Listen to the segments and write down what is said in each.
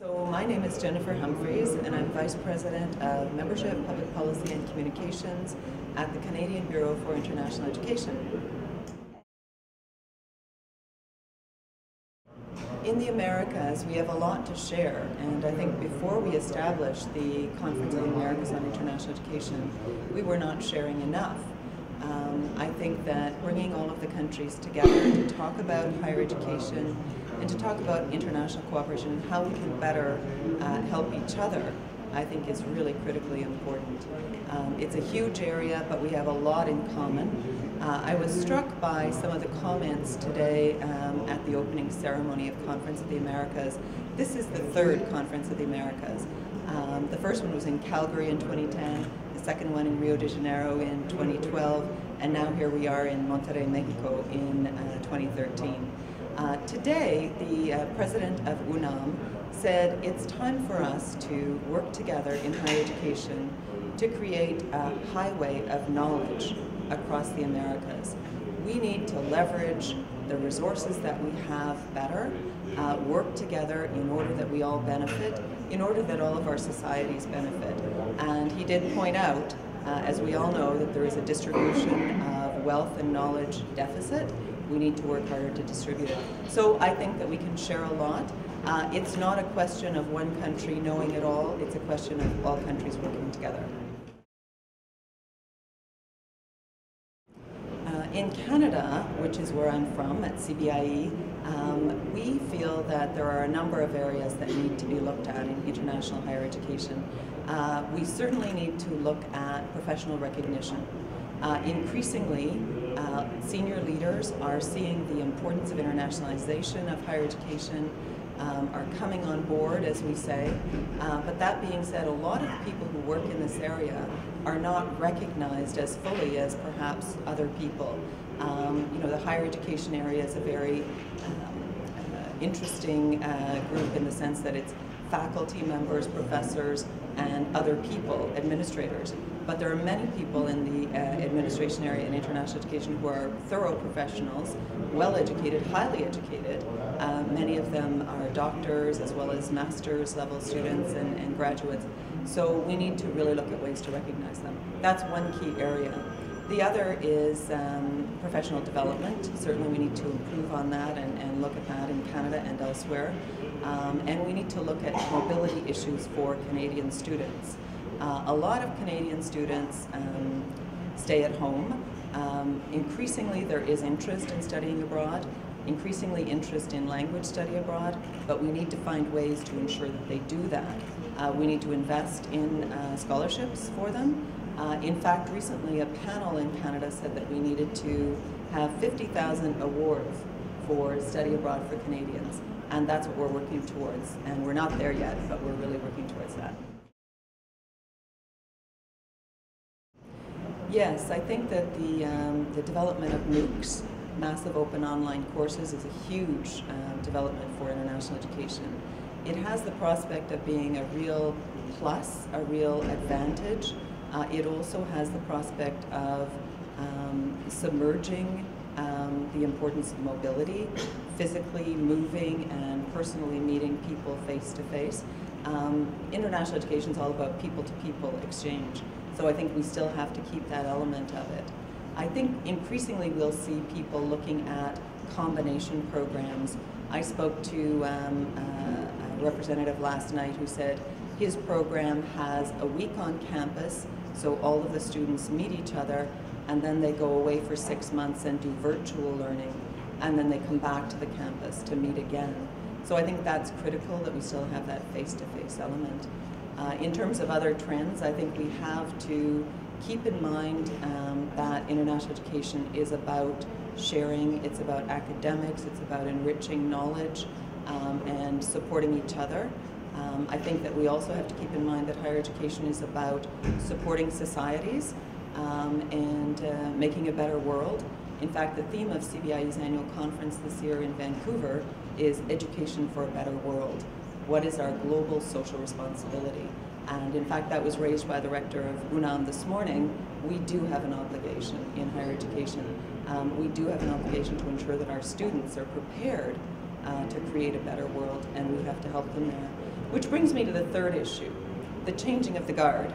So my name is Jennifer Humphries, and I'm Vice President of Membership, Public Policy and Communications at the Canadian Bureau for International Education. In the Americas, we have a lot to share, and I think before we established the Conference of the Americas on International Education, we were not sharing enough. I think that bringing all of the countries together to talk about higher education and to talk about international cooperation and how we can better help each other, I think is really critically important. It's a huge area, but we have a lot in common. I was struck by some of the comments today at the opening ceremony of Conference of the Americas. This is the third Conference of the Americas. The first one was in Calgary in 2010, the second one in Rio de Janeiro in 2012, and now here we are in Monterrey, Mexico in 2013. Today, the president of UNAM said it's time for us to work together in higher education to create a highway of knowledge across the Americas. We need to leverage the resources that we have better, work together in order that we all benefit, in order that all of our societies benefit. And he did point out, as we all know, that there is a distribution of wealth and knowledge deficit. We need to work harder to distribute it. So I think that we can share a lot. It's not a question of one country knowing it all, it's a question of all countries working together. In Canada, which is where I'm from, at CBIE, we feel that there are a number of areas that need to be looked at in international higher education. We certainly need to look at professional recognition. Increasingly, senior leaders are seeing the importance of internationalization of higher education, are coming on board, as we say. But that being said, a lot of people who work in this area are not recognized as fully as perhaps other people. You know, the higher education area is a very interesting group in the sense that it's faculty members, professors, and other people, administrators. But there are many people in the administration area in international education who are thorough professionals, well-educated, highly educated. Many of them are doctors as well as master's level students and graduates. So we need to really look at ways to recognize them. That's one key area. The other is professional development. Certainly we need to improve on that and look at that in Canada and elsewhere. And we need to look at mobility issues for Canadian students. A lot of Canadian students stay at home. Increasingly there is interest in studying abroad, increasingly interest in language study abroad, but we need to find ways to ensure that they do that. We need to invest in scholarships for them. In fact, recently a panel in Canada said that we needed to have 50,000 awards for study abroad for Canadians, and that's what we're working towards. And we're not there yet, but we're really working towards that. Yes, I think that the development of MOOCs, massive open online courses, is a huge development for international education. It has the prospect of being a real plus, a real advantage. It also has the prospect of submerging the importance of mobility, physically moving and personally meeting people face to face. International education is all about people-to-people exchange, so I think we still have to keep that element of it. I think increasingly we'll see people looking at combination programs. I spoke to a representative last night who said his program has a week on campus, so all of the students meet each other, and then they go away for 6 months and do virtual learning, and then they come back to the campus to meet again. So I think that's critical, that we still have that face-to-face element. In terms of other trends, I think we have to keep in mind that international education is about sharing, it's about academics, it's about enriching knowledge and supporting each other. I think that we also have to keep in mind that higher education is about supporting societies and making a better world. In fact, the theme of CBIE's annual conference this year in Vancouver is Education for a Better World. What is our global social responsibility? And in fact, that was raised by the rector of UNAM this morning. We do have an obligation in higher education. We do have an obligation to ensure that our students are prepared to create a better world, and we have to help them there. Which brings me to the third issue, the changing of the guard,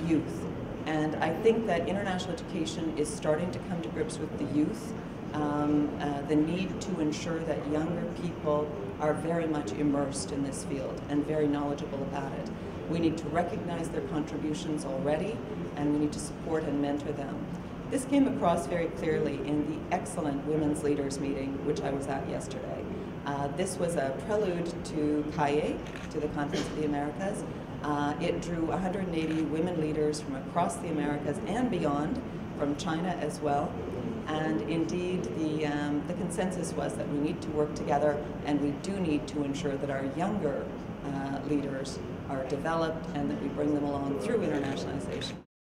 youth. And I think that international education is starting to come to grips with the youth, the need to ensure that younger people are very much immersed in this field and very knowledgeable about it. We need to recognize their contributions already, and we need to support and mentor them. This came across very clearly in the excellent women's leaders meeting, which I was at yesterday. This was a prelude to CAEI, to the Conference of the Americas. It drew 180 women leaders from across the Americas and beyond, from China as well. And indeed, the consensus was that we need to work together, and we do need to ensure that our younger leaders are developed and that we bring them along through internationalization.